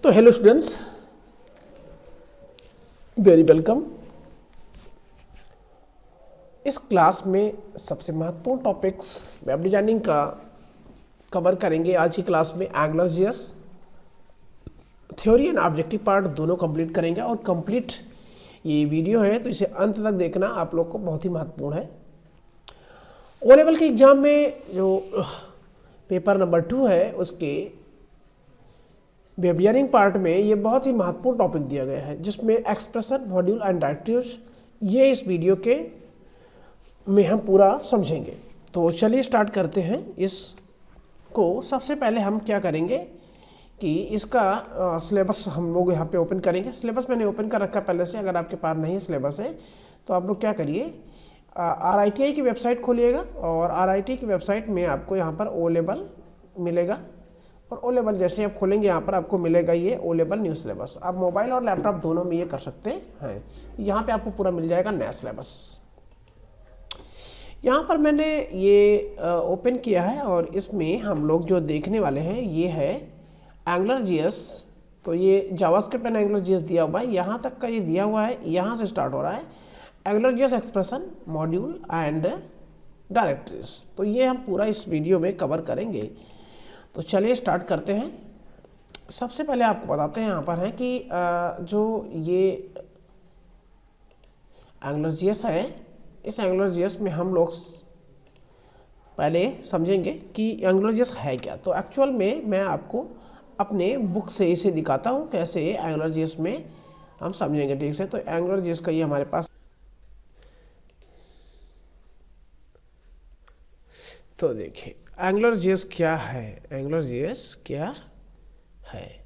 तो hello students, very welcome. इस class में सबसे महत्वपूर्ण टॉपिक्स वेब डिजाइनिंग का कवर करेंगे। आज की क्लास में Angular JS theory and objective part दोनों कंप्लीट करेंगे और कंप्लीट ये वीडियो है तो इसे अंत तक देखना आप लोग को बहुत ही महत्वपूर्ण है। ओ लेवल के एग्जाम में जो पेपर नंबर 2 है उसके वेब डिजाइनिंग पार्ट में ये बहुत ही महत्वपूर्ण टॉपिक दिया गया है, जिसमें एक्सप्रेशन, मॉड्यूल एंड डायरेक्टिव्स ये इस वीडियो के में हम पूरा समझेंगे। तो चलिए स्टार्ट करते हैं इसको। सबसे पहले हम क्या करेंगे कि इसका सिलेबस हम लोग यहाँ पे ओपन करेंगे। सिलेबस मैंने ओपन कर रखा पहले से। अगर आपके पास नहीं सिलेबस है तो आप लोग क्या करिए, RITI की वेबसाइट खोलिएगा और RITI की वेबसाइट में आपको यहाँ पर ओ लेवल मिलेगा और ओ लेवल जैसे आप खोलेंगे यहाँ पर आपको मिलेगा ये ओ लेवल न्यू सिलेबस। आप मोबाइल और लैपटॉप दोनों में ये कर सकते हैं। यहाँ पे आपको पूरा मिल जाएगा नया सिलेबस। यहाँ पर मैंने ये ओपन किया है और इसमें हम लोग जो देखने वाले हैं ये है एंगुलर जीएस। तो ये जावास्क्रिप्ट एंड एंगुलर जीएस दिया हुआ है, यहाँ तक का ये दिया हुआ है। यहाँ से स्टार्ट हो रहा है Angular JS expression, module and directories. तो ये हम पूरा इस वीडियो में कवर करेंगे। तो चलिए स्टार्ट करते हैं। सबसे पहले आपको बताते हैं यहाँ पर है कि जो ये एंगुलर जीएस है, इस एंगुलर जीएस में हम लोग पहले समझेंगे कि एंगुलर जीएस है क्या। तो एक्चुअल में मैं आपको अपने बुक से इसे दिखाता हूँ कैसे एंगुलर जीएस में हम समझेंगे ठीक से। तो एंगुलर जीएस का ये हमारे पास, तो देखिए एंगुलर जीएस क्या है। एंगुलर जीएस क्या है?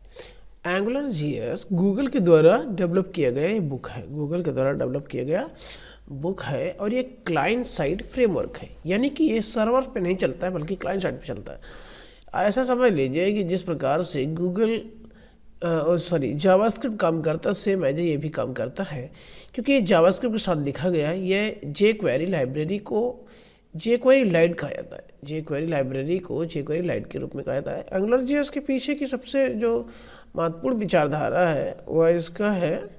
एंगुलर जीएस गूगल के द्वारा डेवलप किया गया ये बुक है। गूगल के द्वारा डेवलप किया गया बुक है और ये क्लाइंट साइड फ्रेमवर्क है, यानी कि ये सर्वर पे नहीं चलता है बल्कि क्लाइंट साइड पे चलता है। ऐसा समझ लीजिए कि जिस प्रकार से गूगल जावास्क्रिप्ट काम करता है, सेम एज ये भी काम करता है। क्योंकि ये जावास्क्रिप्ट के साथ लिखा गया है। ये jQuery लाइब्रेरी को jQuery लाइट कहा जाता है। jQuery लाइब्रेरी को jQuery लाइट के रूप में कहा जाता है। एंगुलर जीएस के पीछे की सबसे जो महत्वपूर्ण विचारधारा है वह इसका है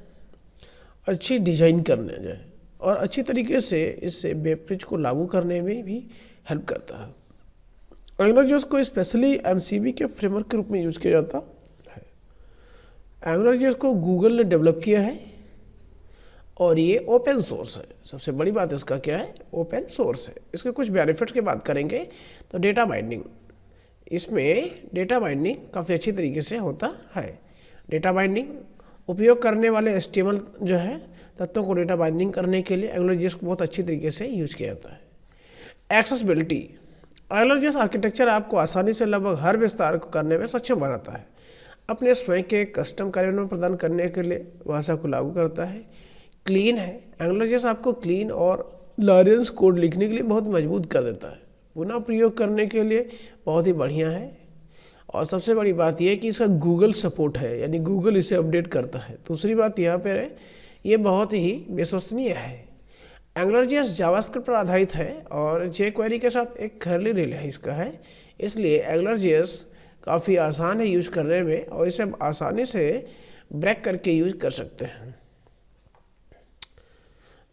अच्छी डिजाइन करने जो है और अच्छी तरीके से इससे वेब पेज को लागू करने में भी हेल्प करता है। एंगुलर जीएस को स्पेशली MCB के फ्रेमवर्क के रूप में यूज किया जाता है। एंगुलर जीएस को गूगल ने डेवलप किया है और ये ओपन सोर्स है। सबसे बड़ी बात इसका क्या है, ओपन सोर्स है। इसके कुछ बेनिफिट की बात करेंगे तो डेटा बाइंडिंग, इसमें डेटा बाइंडिंग काफ़ी अच्छी तरीके से होता है। डेटा बाइंडिंग उपयोग करने वाले HTML जो है तत्वों को डेटा बाइंडिंग करने के लिए एंगुलर जीएस को बहुत अच्छी तरीके से यूज किया जाता है। एक्सेसिबिलिटी, एंगुलर जीएस आर्किटेक्चर आपको आसानी से लगभग हर विस्तार को करने में सक्षम बनाता है। अपने स्वयं के कस्टम कार्यान्वयन प्रदान करने के लिए भाषा को लागू करता है। क्लीन है, एंगुलर जीएस आपको क्लीन और लारेंस कोड लिखने के लिए बहुत मजबूत कर देता है। पुनः प्रयोग करने के लिए बहुत ही बढ़िया है। और सबसे बड़ी बात यह है कि इसका गूगल सपोर्ट है, यानी गूगल इसे अपडेट करता है। दूसरी बात यहाँ पर है ये बहुत ही विश्वसनीय है। एंगुलर जीएस जावास्क्रिप्ट पर आधारित है और jQuery के साथ एक कर्ली रिलेशन का है। इसलिए एंगुलर जीएस काफ़ी आसान है यूज करने में और इसे हम आसानी से ब्रेक करके यूज कर सकते हैं।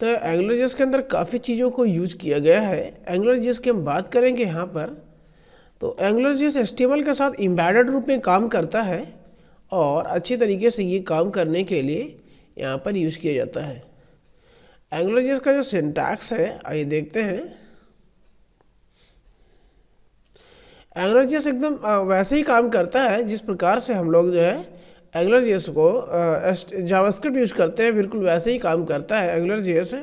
तो एंगुलर जीएस के अंदर काफ़ी चीज़ों को यूज किया गया है। एंगुलर जीएस की हम बात करेंगे यहाँ पर, तो एंगुलर जीएस HTML के साथ एम्बेडेड रूप में काम करता है और अच्छी तरीके से ये काम करने के लिए यहाँ पर यूज किया जाता है। एंगुलर जीएस का जो सिंटैक्स है आइए देखते हैं। एंगुलर जीएस एकदम वैसे ही काम करता है जिस प्रकार से हम लोग जो है एंगुलर जीएस को जावास्क्रिप्ट यूज करते हैं, बिल्कुल वैसे ही काम करता है एंगुलर जीएस।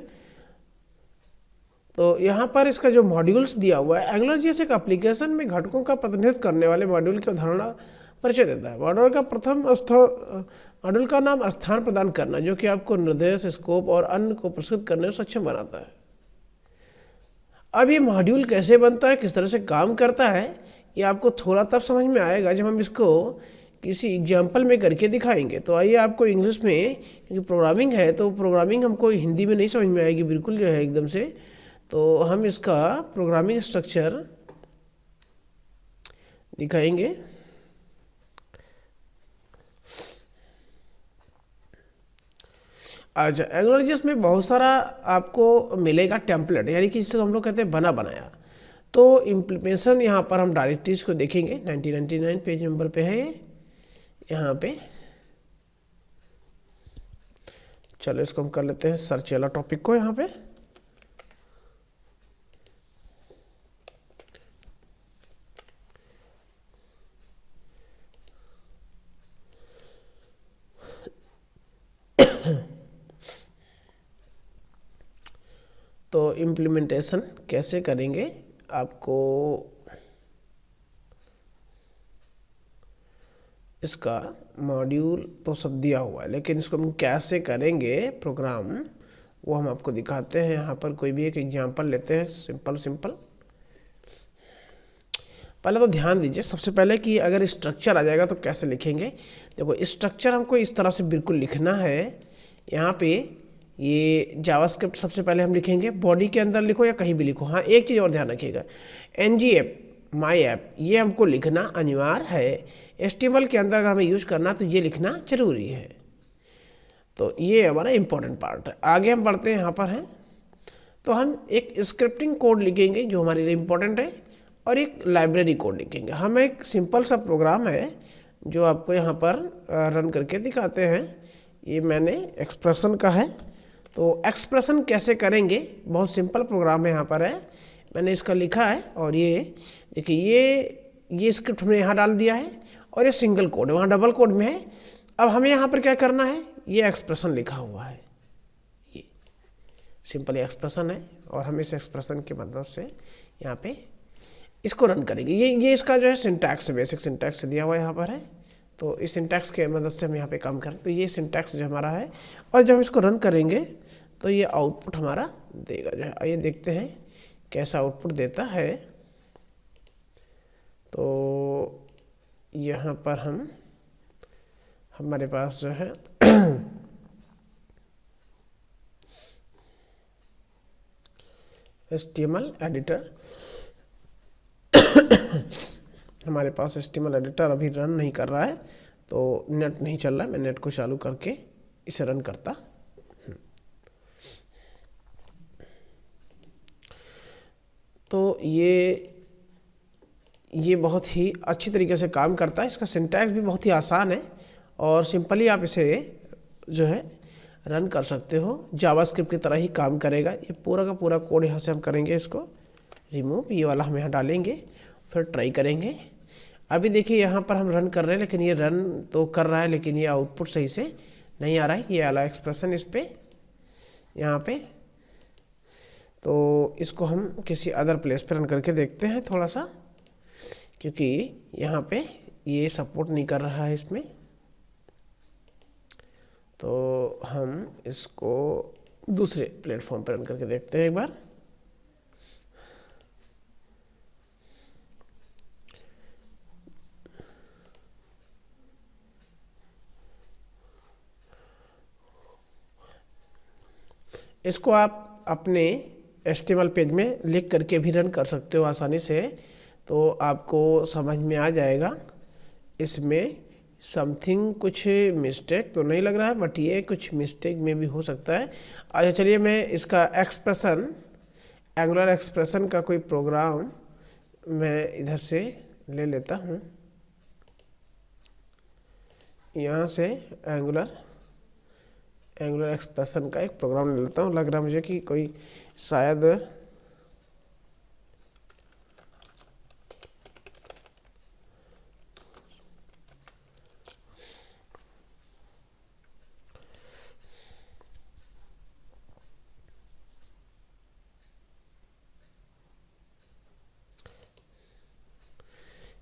तो यहाँ पर इसका जो मॉड्यूल्स दिया हुआ है, एंगुलर जीएस एक एप्लीकेशन में घटकों का प्रतिनिधित्व करने वाले मॉड्यूल की अवधारणा परिचय देता है। मॉड्यूल का नाम स्थान प्रदान करना, जो कि आपको निर्देश, स्कोप और अन्य को प्रस्तुत करने में सक्षम बनाता है। अब ये मॉड्यूल कैसे बनता है, किस तरह से काम करता है, ये आपको थोड़ा तब समझ में आएगा जब हम इसको किसी एग्जाम्पल में करके दिखाएंगे। तो आइए आपको इंग्लिश में, क्योंकि प्रोग्रामिंग है तो प्रोग्रामिंग हमको हिंदी में नहीं समझ में आएगी बिल्कुल जो है एकदम से। तो हम इसका प्रोग्रामिंग स्ट्रक्चर दिखाएंगे। अच्छा, एंगुलर में बहुत सारा आपको मिलेगा टेम्पलेट, यानी कि जिसको हम लोग कहते हैं बना बनाया। तो इम्प्लीमेंटेशन यहाँ पर हम डायरेक्टरीज को देखेंगे, 1999 पेज नंबर पे है ये, यहाँ पे। चलो इसको हम कर लेते हैं सर्च वाला टॉपिक को यहाँ पे। तो इम्प्लीमेंटेशन कैसे करेंगे, आपको इसका मॉड्यूल तो सब दिया हुआ है, लेकिन इसको हम कैसे करेंगे प्रोग्राम, वो हम आपको दिखाते हैं। यहाँ पर कोई भी एक एग्जांपल लेते हैं, सिंपल। पहले तो ध्यान दीजिए सबसे पहले कि अगर स्ट्रक्चर आ जाएगा तो कैसे लिखेंगे। देखो स्ट्रक्चर हमको इस तरह से बिल्कुल लिखना है। यहाँ पे ये जावास्क्रिप्ट सबसे पहले हम लिखेंगे, बॉडी के अंदर लिखो या कहीं भी लिखो। हाँ, एक चीज़ और ध्यान रखिएगा, ngApp माई ऐप ये हमको लिखना अनिवार्य है। HTML के अंदर अगर हमें यूज करना तो ये लिखना जरूरी है। तो ये हमारा इंपॉर्टेंट पार्ट है। आगे हम बढ़ते हैं, यहाँ पर हैं तो हम एक स्क्रिप्टिंग कोड लिखेंगे जो हमारे लिए इम्पोर्टेंट है, और एक लाइब्रेरी कोड लिखेंगे। हम एक सिंपल सा प्रोग्राम है जो आपको यहाँ पर रन करके दिखाते हैं। ये मैंने एक्सप्रेशन का है, तो एक्सप्रेशन कैसे करेंगे, बहुत सिंपल प्रोग्राम है, यहाँ पर है, मैंने इसका लिखा है। और ये देखिए ये स्क्रिप्ट हमने यहाँ डाल दिया है, और ये सिंगल कोड है, वहाँ डबल कोड में है। अब हमें यहाँ पर क्या करना है, ये एक्सप्रेशन लिखा हुआ है, ये सिंपल एक्सप्रेशन है, और हम इस एक्सप्रेशन की मदद से यहाँ पे इसको रन करेंगे। ये इसका जो है सिंटैक्स, बेसिक सिंटैक्स दिया हुआ यहाँ पर है। तो इस सिंटैक्स के मदद से हम यहाँ पे काम करें, तो ये सिंटैक्स जो हमारा है, और जब हम इसको रन करेंगे तो ये आउटपुट हमारा देगा। जो है आइए देखते हैं कैसा आउटपुट देता है। तो यहाँ पर हमारे पास जो है HTML एडिटर हमारे पास HTML एडिटर अभी रन नहीं कर रहा है, तो नेट नहीं चल रहा है। मैं नेट को चालू करके इसे रन करता। तो ये बहुत ही अच्छी तरीके से काम करता है। इसका सिंटैक्स भी बहुत ही आसान है, और सिंपली आप इसे जो है रन कर सकते हो, जावास्क्रिप्ट की तरह ही काम करेगा। ये पूरा का पूरा कोड यहाँ से हम करेंगे, इसको रिमूव, ये वाला हम यहाँ डालेंगे, फिर ट्राई करेंगे। अभी देखिए यहाँ पर हम रन कर रहे हैं, लेकिन ये रन तो कर रहा है, लेकिन ये आउटपुट सही से नहीं आ रहा है। ये वाला एक्सप्रेशन इस पर यहाँ पे, तो इसको हम किसी अदर प्लेस पर रन करके देखते हैं थोड़ा सा, क्योंकि यहाँ पे ये सपोर्ट नहीं कर रहा है इसमें। तो हम इसको दूसरे प्लेटफॉर्म पर रन करके देखते हैं एक बार। इसको आप अपने HTML पेज में लिख करके भी रन कर सकते हो आसानी से, तो आपको समझ में आ जाएगा। इसमें समथिंग कुछ मिस्टेक तो नहीं लग रहा है, बट ये कुछ मिस्टेक में भी हो सकता है। अच्छा चलिए, मैं इसका एक्सप्रेशन, एंगुलर एक्सप्रेशन का कोई प्रोग्राम मैं इधर से ले लेता हूँ। यहाँ से एंगुलर एक्सप्रेशन का एक प्रोग्राम ले लेता हूँ। लग रहा है मुझे कि कोई शायद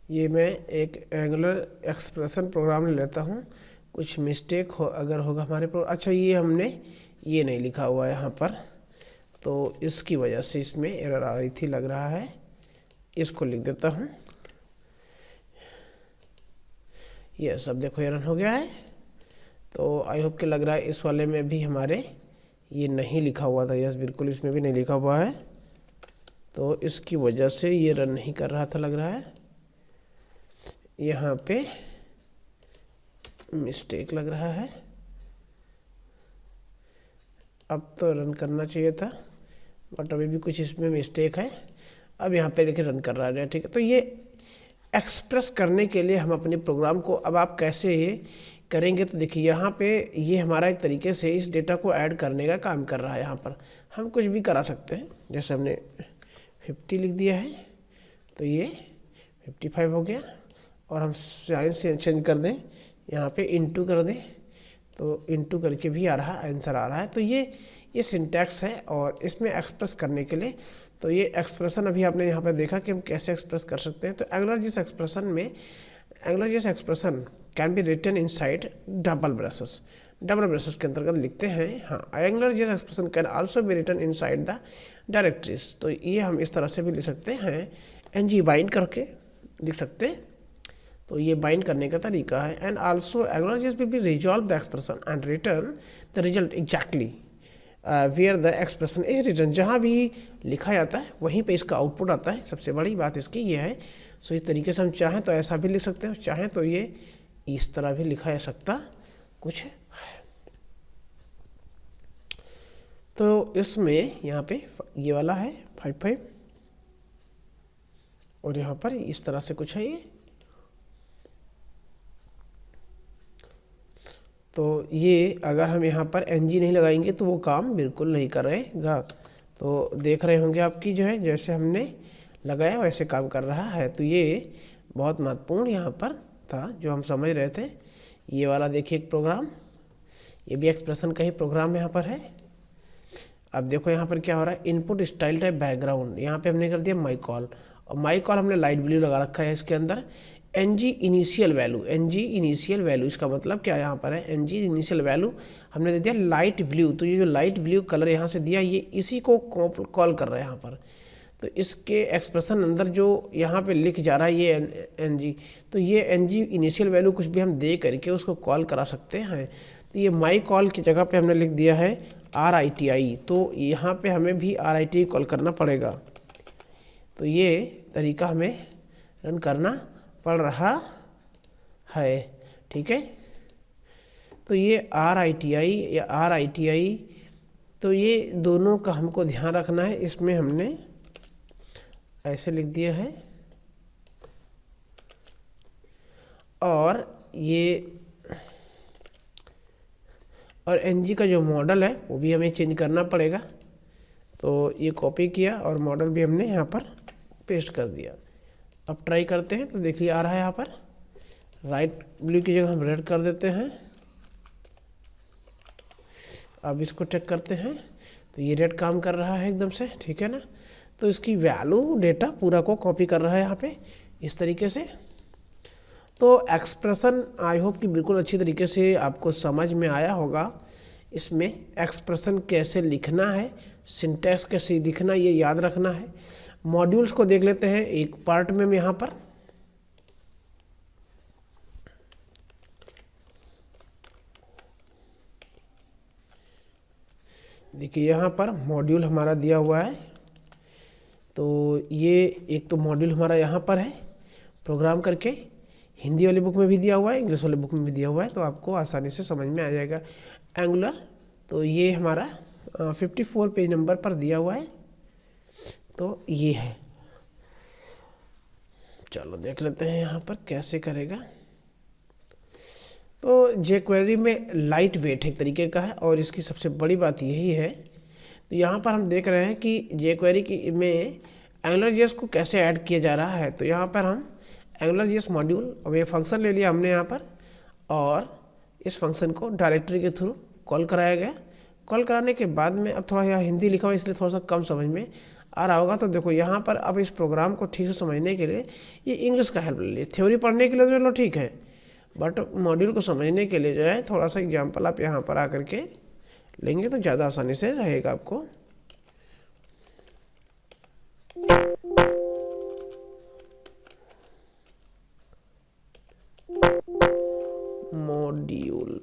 ये मैं एक एंगुलर एक्सप्रेशन प्रोग्राम ले लेता हूँ। कुछ मिस्टेक हो अगर होगा हमारे प्रोग्राम, अच्छा ये हमने ये नहीं लिखा हुआ है यहाँ पर, तो इसकी वजह से इसमें एरर आ रही थी लग रहा है। इसको लिख देता हूँ, ये सब देखो ये रन हो गया है। तो आई होप के लग रहा है इस वाले में भी हमारे ये नहीं लिखा हुआ था। यस बिल्कुल, इसमें भी नहीं लिखा हुआ है, तो इसकी वजह से ये रन नहीं कर रहा था लग रहा है। यहाँ पे मिस्टेक लग रहा है। अब तो रन करना चाहिए था, बट अभी भी कुछ इसमें मिस्टेक है। अब यहाँ पे देखिए रन कर रहा है, ठीक है। तो ये एक्सप्रेस करने के लिए हम अपने प्रोग्राम को अब आप कैसे ये करेंगे, तो देखिए यहाँ पे ये हमारा एक तरीके से इस डेटा को ऐड करने का काम कर रहा है। यहाँ पर हम कुछ भी करा सकते हैं, जैसे हमने 50 लिख दिया है तो ये 55 हो गया, और हम साइन से चेंज कर दें, यहाँ पे इनटू कर दें तो इनटू करके भी आ रहा है, आंसर आ रहा है। तो ये सिंटैक्स है, और इसमें एक्सप्रेस करने के लिए तो ये एक्सप्रेशन अभी आपने यहाँ पर देखा कि हम कैसे एक्सप्रेस कर सकते हैं। तो angular expression can be written inside double braces के अंतर्गत लिखते हैं। हाँ, angular expression can also be written inside the directories. तो ये हम इस तरह से भी लिख सकते हैं, ng बाइंड करके लिख सकते हैं। तो ये बाइंड करने का तरीका है। And also angular will be resolve the expression and return the result exactly where the expression is written. जहाँ भी लिखा जाता है वहीं पे इसका आउटपुट आता है। सबसे बड़ी बात इसकी ये है। सो इस तरीके से हम चाहें तो ऐसा भी लिख सकते हैं, चाहें तो ये इस तरह भी लिखा जा सकता कुछ है। तो इसमें यहाँ पे ये वाला है 55, और यहाँ पर इस तरह से कुछ है ये। तो ये अगर हम यहाँ पर ng नहीं लगाएंगे तो वो काम बिल्कुल नहीं करेगा। तो देख रहे होंगे आपकी जो है, जैसे हमने लगाया वैसे काम कर रहा है। तो ये बहुत महत्वपूर्ण यहाँ पर था जो हम समझ रहे थे। ये वाला देखिए एक प्रोग्राम, ये भी एक्सप्रेशन का ही प्रोग्राम यहाँ पर है। अब देखो यहाँ पर क्या हो रहा है, इनपुट स्टाइल टाइप बैकग्राउंड, यहाँ पे हमने कर दिया माई कॉल, और माई कॉल हमने लाइट ब्लू लगा रखा है इसके अंदर। ng इनिशियल वैल्यू, इसका मतलब क्या यहाँ पर है, ng इनिशियल वैल्यू हमने दे दिया लाइट ब्लू। तो ये जो लाइट ब्लू कलर यहाँ से दिया, ये इसी को कॉल कर रहा है यहाँ पर। तो इसके एक्सप्रेशन अंदर जो यहाँ पे लिख जा रहा है ये ng, तो ये ng इनिशियल वैल्यू कुछ भी हम दे करके उसको कॉल करा सकते हैं। तो ये माई कॉल की जगह पे हमने लिख दिया है RITI, तो यहाँ पे हमें भी RITI कॉल करना पड़ेगा। तो ये तरीका हमें रन करना पड़ रहा है, ठीक है। तो ये RITI या RITI, तो ये दोनों का हमको ध्यान रखना है। इसमें हमने ऐसे लिख दिया है, और ये और ng का जो मॉडल है वो भी हमें चेंज करना पड़ेगा। तो ये कॉपी किया और मॉडल भी हमने यहाँ पर पेस्ट कर दिया। अब ट्राई करते हैं तो देखिए आ रहा है यहाँ पर राइट ब्लू की जगह हम रेड कर देते हैं। अब इसको चेक करते हैं तो ये रेड काम कर रहा है एकदम से, ठीक है ना। तो इसकी वैल्यू डेटा पूरा को कॉपी कर रहा है यहाँ पे इस तरीके से। तो एक्सप्रेशन आई होप कि बिल्कुल अच्छी तरीके से आपको समझ में आया होगा। इसमें एक्सप्रेशन कैसे लिखना है, सिंटैक्स कैसे लिखना, ये याद रखना है। मॉड्यूल्स को देख लेते हैं एक पार्ट में यहाँ पर। देखिए यहाँ पर मॉड्यूल हमारा दिया हुआ है। तो ये एक तो मॉड्यूल हमारा यहाँ पर है प्रोग्राम करके, हिंदी वाली बुक में भी दिया हुआ है, इंग्लिश वाली बुक में भी दिया हुआ है, तो आपको आसानी से समझ में आ जाएगा। एंगुलर तो ये हमारा 54 पेज नंबर पर दिया हुआ है। तो ये है, चलो देख लेते हैं यहाँ पर कैसे करेगा। तो jQuery में लाइट वेट एक तरीके का है, और इसकी सबसे बड़ी बात यही है। तो यहाँ पर हम देख रहे हैं कि jQuery की में AngularJS को कैसे ऐड किया जा रहा है। तो यहाँ पर हम AngularJS मॉड्यूल, अब ये फंक्शन ले लिया हमने यहाँ पर, और इस फंक्शन को डायरेक्टरी के थ्रू कॉल कराया गया। कॉल कराने के बाद में अब थोड़ा यहाँ हिंदी लिखा हुआ इसलिए थोड़ा सा कम समझ में आ रहा होगा। तो देखो यहाँ पर अब इस प्रोग्राम को ठीक से समझने के लिए ये इंग्लिश का हेल्प ले लिया। थ्योरी पढ़ने के लिए तो चलो ठीक है, बट मॉड्यूल को समझने के लिए जो है थोड़ा सा एग्जाम्पल आप यहाँ पर आकर के लेंगे तो ज़्यादा आसानी से रहेगा आपको। मॉड्यूल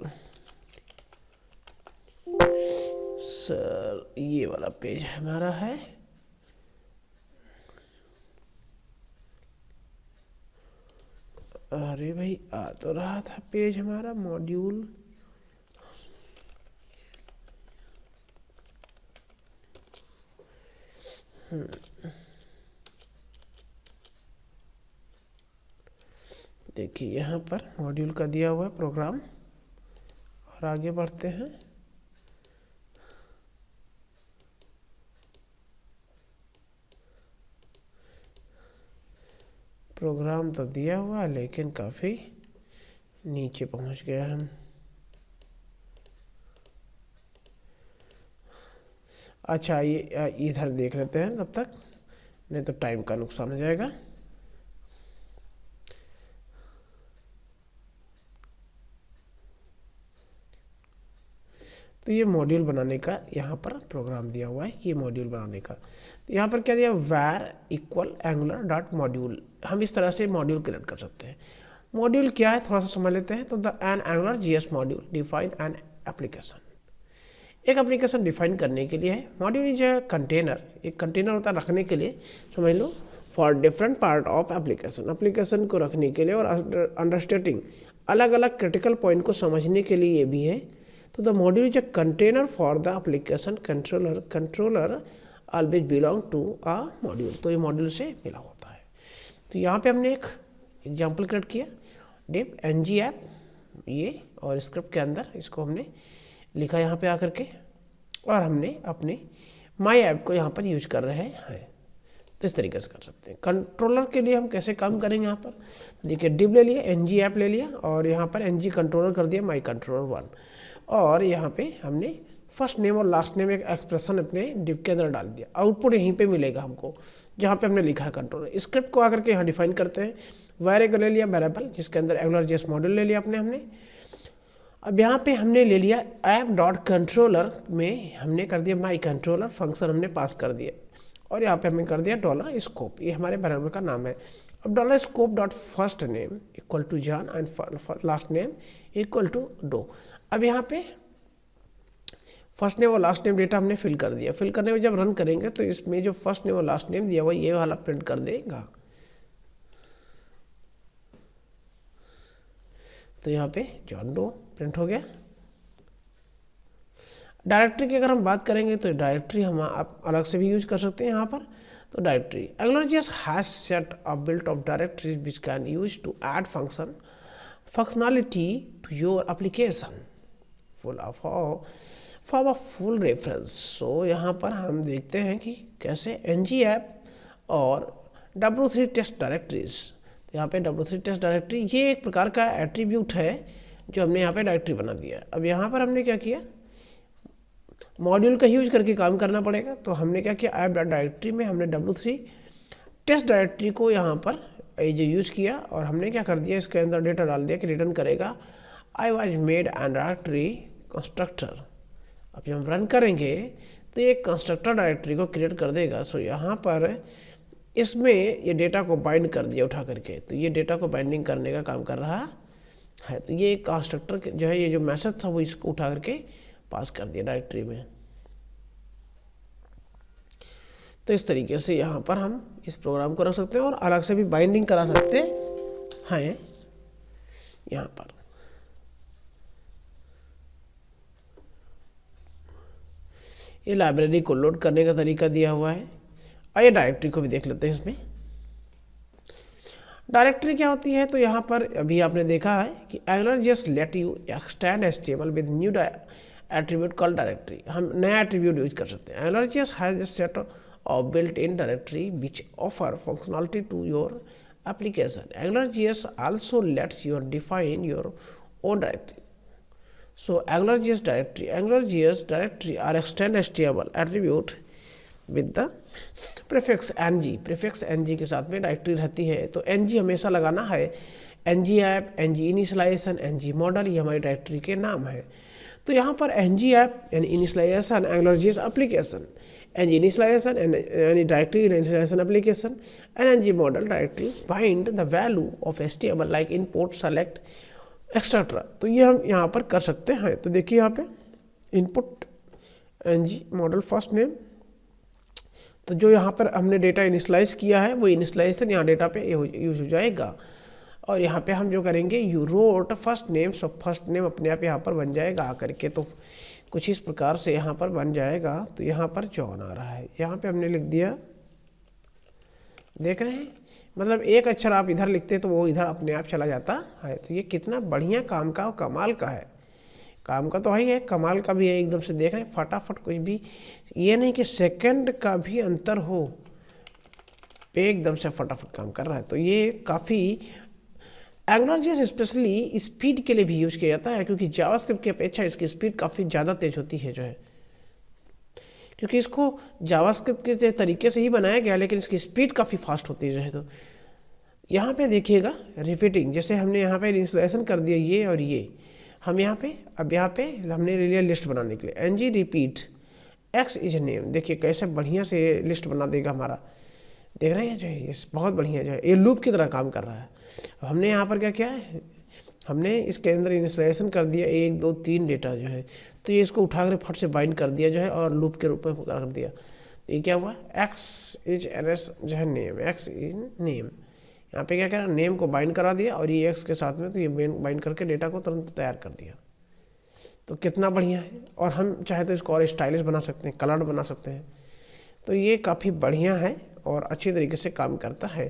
सर ये वाला पेज हमारा है। अरे भाई आ तो रहा था पेज हमारा मॉड्यूल, देखिए यहाँ पर मॉड्यूल का दिया हुआ है प्रोग्राम, और आगे बढ़ते हैं। प्रोग्राम तो दिया हुआ है लेकिन काफ़ी नीचे पहुंच गया हम। अच्छा, ये इधर देख लेते हैं तब तक, नहीं तो टाइम का नुकसान हो जाएगा। तो ये मॉड्यूल बनाने का यहाँ पर प्रोग्राम दिया हुआ है, ये मॉड्यूल बनाने का। तो यहाँ पर क्या दिया, var equal angular dot module. हम इस तरह से मॉड्यूल क्रिएट कर सकते हैं। मॉड्यूल क्या है थोड़ा सा समझ लेते हैं। तो the an Angular JS module define an application. एक एप्लीकेशन डिफाइन करने के लिए है। मॉड्यूल इज ए कंटेनर, एक कंटेनर होता है रखने के लिए, समझ लो, for different part of application, application को रखने के लिए और अंडरस्टैंडिंग अलग अलग क्रिटिकल पॉइंट को समझने के लिए ये भी है। तो the module is a container for the application controller, controller always belong to a module. तो ये मॉड्यूल से मिला होता है। तो यहाँ पे हमने एक एग्जाम्पल क्रिएट किया, डिव ng ऐप, ये, और स्क्रिप्ट के अंदर इसको हमने लिखा यहाँ पे आकर के, और हमने अपने माई ऐप को यहाँ पर यूज कर रहे हैं। तो इस तरीके से कर सकते हैं। कंट्रोलर के लिए हम कैसे काम करेंगे, यहाँ पर देखिए डिव ले लिया, ng ऐप ले लिया, और यहाँ पर ng कंट्रोलर कर दिया माई कंट्रोलर 1, और यहाँ पे हमने फर्स्ट नेम और लास्ट नेम एक एक्सप्रेशन अपने डिव के अंदर डाल दिया। आउटपुट यहीं पे मिलेगा हमको जहाँ पे हमने लिखा है कंट्रोलर। स्क्रिप्ट को आकर के यहाँ डिफाइन करते हैं। वेरिएबल ले लिया, वेरिएबल जिसके अंदर एंगुलर जेएस मॉड्यूल ले लिया हमने। अब यहाँ पे हमने ले लिया ऐप डॉट कंट्रोलर में हमने कर दिया माई कंट्रोलर फंक्शन हमने पास कर दिया, और यहाँ पे हमने कर दिया डॉलर स्कोप, ये हमारे वेरिएबल का नाम है। अब dollar scope dot first name equal to John and last name equal to Doe. अब यहाँ पे फर्स्ट नेम और लास्ट नेम डेटा हमने फिल कर दिया। फिल करने में जब रन करेंगे तो इसमें जो फर्स्ट नेम और लास्ट नेम दिया हुआ ये वाला प्रिंट कर देगा। तो यहाँ पे जॉन डो प्रिंट हो गया। डायरेक्टरी की अगर हम बात करेंगे तो डायरेक्टरी हम आप अलग से भी यूज कर सकते हैं यहाँ पर। तो directory AngularJS has set a built of directories which can use to add functionality to your application for a full reference। so यहाँ पर हम देखते हैं कि कैसे ng ऐप और w3 टेस्ट डायरेक्टरीज। तो यहाँ पे w3 टेस्ट डायरेक्टरी ये एक प्रकार का एट्रीब्यूट है जो हमने यहाँ पे डायरेक्टरी बना दिया। अब यहाँ पर हमने क्या किया, मॉड्यूल का यूज करके काम करना पड़ेगा। तो हमने क्या किया, ऐप डायरेक्टरी में हमने w3 टेस्ट डायरेक्टरी को यहाँ पर जो यूज किया, और हमने क्या कर दिया, इसके अंदर डेटा डाल दिया कि रिटर्न करेगा I was made an directory constructor. अब जब हम रन करेंगे तो ये कंस्ट्रक्टर डायरेक्टरी को क्रिएट कर देगा। सो यहाँ पर इसमें ये डेटा को बाइंड कर दिया उठा करके, तो ये डेटा को बाइंडिंग करने का काम कर रहा है। तो ये कंस्ट्रक्टर जो है, ये जो मैसेज था वो इसको उठा करके पास कर दिया डायरेक्टरी में। तो इस तरीके से यहाँ पर हम इस प्रोग्राम को रख सकते हैं और अलग से भी बाइंडिंग करा सकते हैं यहाँ पर। ये लाइब्रेरी को लोड करने का तरीका दिया हुआ है। आइए डायरेक्टरी को भी देख लेते हैं। इसमें डायरेक्टरी क्या होती है, तो यहाँ पर अभी आपने देखा है कि AngularJS let you extend HTML with new attribute called directory। हम नया एट्रीब्यूट यूज कर सकते हैं। AngularJS has a set of built-in directory which offer functionality to your application। AngularJS also lets you define your own directory। So AngularJS directory are extend HTML attribute with the prefix ng। prefix ng के साथ में directory रहती है। तो ng हमेशा लगाना है। ng app, ng initialization, ng model, ये हमारी डायरेक्टरी के नाम है। तो यहाँ पर ng ऐप यानी initialization AngularJS application, ng initialization यानी directory initialization application, and ng model directory bind the value of HTML like input, select etcetera. तो ये हम यहाँ पर कर सकते हैं। तो देखिए यहाँ पे input ng model first name, तो जो यहाँ पर हमने डेटा इनिशियलाइज किया है वो इनिशियलाइजेशन यहाँ डेटा पे यूज हो जाएगा। और यहाँ पे हम जो करेंगे you wrote first name, so first name अपने आप यहाँ पर बन जाएगा आकर के। तो कुछ इस प्रकार से यहाँ पर बन जाएगा। तो यहाँ पर जॉन आ रहा है, यहाँ पे हमने लिख दिया देख रहे हैं, मतलब एक अक्षर आप इधर लिखते तो वो इधर अपने आप चला जाता है। तो ये कितना बढ़िया काम का और कमाल का है। काम का तो है ही है, कमाल का भी है। एकदम से देख रहे हैं फटाफट, कुछ भी ये नहीं कि सेकंड का भी अंतर हो, एकदम से फटाफट काम कर रहा है। तो ये काफ़ी एंगुलर स्पेशली स्पीड के लिए भी यूज किया जाता है, क्योंकि जावास्क्रिप्ट की अपेक्षा इसकी स्पीड काफ़ी ज़्यादा तेज होती है जो है, क्योंकि इसको जावास्क्रिप्ट के तरीके से ही बनाया गया, लेकिन इसकी स्पीड काफ़ी फास्ट होती है जो है। तो यहाँ पे देखिएगा रिपीटिंग, जैसे हमने यहाँ पे इंस्टॉलेशन कर दिया ये और ये, हम यहाँ पे अब यहाँ पे हमने ले लिया लिस्ट बनाने के लिए ng repeat x is name. देखिए कैसे बढ़िया से लिस्ट बना देगा हमारा, देख रहे हैं जो है ये बहुत बढ़िया जो है, ये लूप की तरह काम कर रहा है। अब हमने यहाँ पर क्या किया है, हमने इसके अंदर इंस्टॉलेशन कर दिया 1 2 3 डेटा जो है, तो ये इसको उठाकर फट से बाइंड कर दिया जो है और लूप के रूप में कर दिया। ये क्या हुआ, x इज ns जो है नेम, x इज नेम। यहाँ पे क्या करा, नेम को बाइंड करा दिया और ये x के साथ में, तो ये बाइंड करके डेटा को तुरंत तैयार कर दिया। तो कितना बढ़िया है। और हम चाहे तो इसको और स्टाइलिश बना सकते हैं, कलर्ड बना सकते हैं। तो ये काफ़ी बढ़िया है और अच्छी तरीके से काम करता है।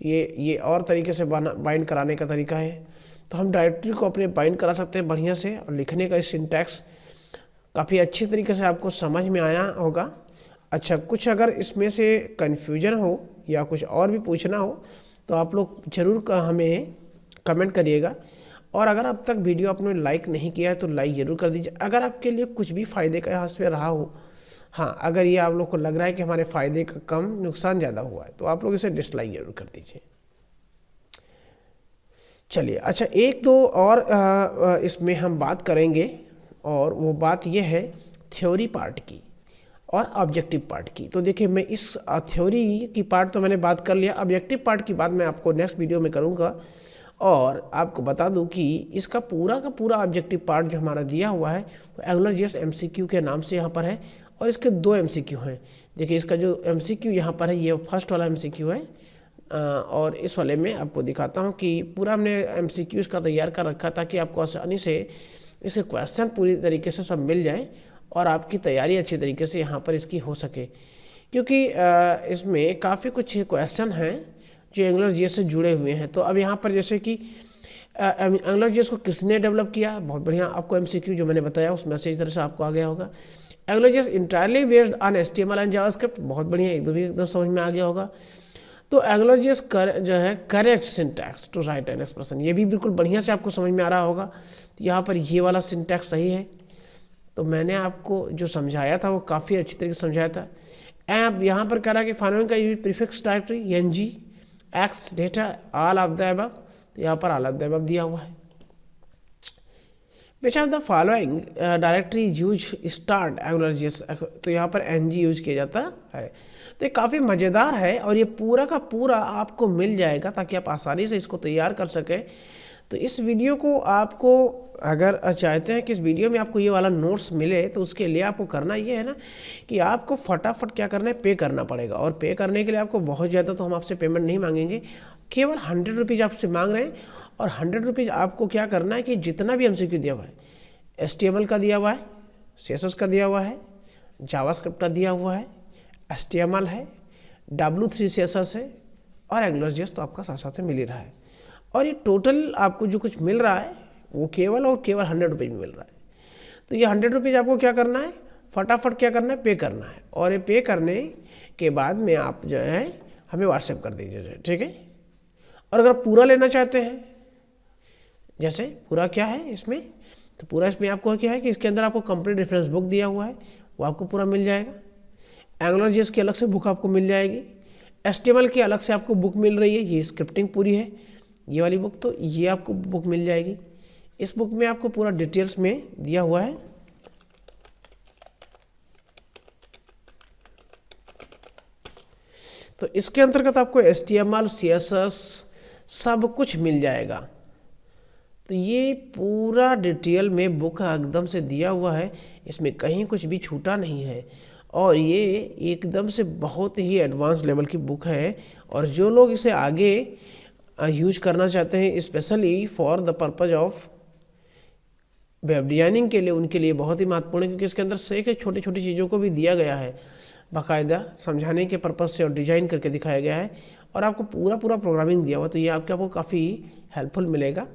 ये और तरीके से बाइंड कराने का तरीका है। तो हम डायरेक्टरी को अपने बाइंड करा सकते हैं बढ़िया से, और लिखने का सिंटैक्स काफ़ी अच्छी तरीके से आपको समझ में आया होगा। अच्छा, कुछ अगर इसमें से कन्फ्यूजन हो या कुछ और भी पूछना हो तो आप लोग ज़रूर हमें कमेंट करिएगा। और अगर अब तक वीडियो आपने लाइक नहीं किया है तो लाइक ज़रूर कर दीजिए, अगर आपके लिए कुछ भी फ़ायदे का यहाँ से रहा हो। हाँ, अगर ये आप लोग को लग रहा है कि हमारे फ़ायदे का कम नुकसान ज़्यादा हुआ है तो आप लोग इसे डिसलाइक ज़रूर कर दीजिए। चलिए, अच्छा एक दो और इसमें हम बात करेंगे, और वो बात ये है थ्योरी पार्ट की और ऑब्जेक्टिव पार्ट की। तो देखिए, मैं इस थ्योरी की पार्ट तो मैंने बात कर लिया, ऑब्जेक्टिव पार्ट की बात मैं आपको नेक्स्ट वीडियो में करूँगा। और आपको बता दूं कि इसका पूरा का पूरा ऑब्जेक्टिव पार्ट जो हमारा दिया हुआ है वो AngularJS MCQ के नाम से यहाँ पर है, और इसके 2 MCQ हैं। देखिए, इसका जो MCQ यहाँ पर है ये फर्स्ट वाला MCQ है, और इस वाले में आपको दिखाता हूँ कि पूरा हमने MCQ इसका तैयार कर रखा ताकि आपको आसानी से इसे क्वेश्चन पूरी तरीके से सब मिल जाए और आपकी तैयारी अच्छी तरीके से यहाँ पर इसकी हो सके। क्योंकि इसमें काफ़ी कुछ क्वेश्चन हैं जो AngularJS से जुड़े हुए हैं। तो अब यहाँ पर जैसे कि AngularJS को किसने डेवलप किया, बहुत बढ़िया आपको MCQ जो मैंने बताया उसमें से इस तरह से आपको आ गया होगा। AngularJS entirely based on HTML and JavaScript, बहुत बढ़िया, एकदम समझ में आ गया होगा। तो AngularJS जो है correct syntax to write an expression, ये भी बिल्कुल बढ़िया से आपको समझ में आ रहा होगा। तो यहाँ पर ये वाला सिंटैक्स सही है। तो मैंने आपको जो समझाया था वो काफ़ी अच्छी तरीके से समझाया था। अब यहाँ पर कह रहा है कि फॉलोइंग का use prefix directory ng x data all of the above, तो यहाँ पर ऑल ऑफ द अबव दिया हुआ है। Which of the following directory use start AngularJS, तो यहाँ पर ng यूज किया जाता है। तो ये काफ़ी मज़ेदार है और ये पूरा का पूरा आपको मिल जाएगा ताकि आप आसानी से इसको तैयार कर सकें। तो इस वीडियो को आपको अगर चाहते हैं कि इस वीडियो में आपको ये वाला नोट्स मिले तो उसके लिए आपको करना ये है ना कि आपको फटाफट क्या करना है, पे करना पड़ेगा। और पे करने के लिए आपको बहुत ज़्यादा तो हम आपसे पेमेंट नहीं मांगेंगे, केवल 100 रुपीज़ आपसे मांग रहे हैं। और 100 रुपीज़ आपको क्या करना है कि जितना भी MCQ दिया हुआ है, HTML का दिया हुआ है, CSS का दिया हुआ है, जावास्क्रिप्ट का दिया हुआ है, HTML है, W3 CSS है और AngularJS तो आपका साथ साथ में मिल ही रहा है। और ये टोटल आपको जो कुछ मिल रहा है वो केवल और केवल 100 रुपीज़ में मिल रहा है। तो ये 100 रुपीज़ आपको क्या करना है, फटाफट क्या करना है, पे करना है। और ये पे करने के बाद में आप जो है हमें व्हाट्सएप कर दीजिए, ठीक है। और अगर पूरा लेना चाहते हैं, जैसे पूरा क्या है इसमें, तो पूरा इसमें आपको क्या है कि इसके अंदर आपको कंप्लीट रेफरेंस बुक दिया हुआ है, वो आपको पूरा मिल जाएगा। AngularJS की अलग से बुक आपको मिल जाएगी, HTML की अलग से आपको बुक मिल रही है, ये स्क्रिप्टिंग पूरी है ये वाली बुक, तो ये आपको बुक मिल जाएगी। इस बुक में आपको पूरा डिटेल्स में दिया हुआ है। तो इसके अंतर्गत आपको HTML CSS सब कुछ मिल जाएगा। तो ये पूरा डिटेल में बुक एकदम से दिया हुआ है, इसमें कहीं कुछ भी छूटा नहीं है। और ये एकदम से बहुत ही एडवांस लेवल की बुक है। और जो लोग इसे आगे यूज करना चाहते हैं specially for the purpose of web designing के लिए, उनके लिए बहुत ही महत्वपूर्ण है, क्योंकि इसके अंदर से छोटी छोटी चीज़ों को भी दिया गया है। बाकायदा समझाने के पर्पज़ से और डिज़ाइन करके दिखाया गया है और आपको पूरा प्रोग्रामिंग दिया हुआ, तो ये आपको काफ़ी हेल्पफुल मिलेगा।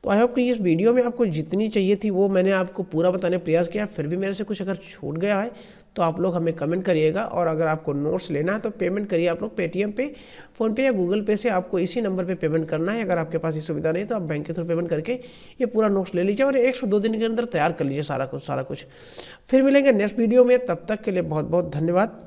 तो आई होप कि इस वीडियो में आपको जितनी चाहिए थी वो मैंने आपको पूरा बताने का प्रयास किया। फिर भी मेरे से कुछ अगर छूट गया है तो आप लोग हमें कमेंट करिएगा, और अगर आपको नोट्स लेना है तो पेमेंट करिए आप लोग पेटीएम पे, फ़ोनपे या गूगल पे से। आपको इसी नंबर पे पेमेंट करना है। अगर आपके पास ये सुविधा नहीं तो आप बैंक के थ्रू पेमेंट करके ये पूरा नोट्स ले लीजिए और 1 से 2 दिन के अंदर तैयार कर लीजिए सारा कुछ। फिर मिलेंगे नेक्स्ट वीडियो में, तब तक के लिए बहुत बहुत धन्यवाद।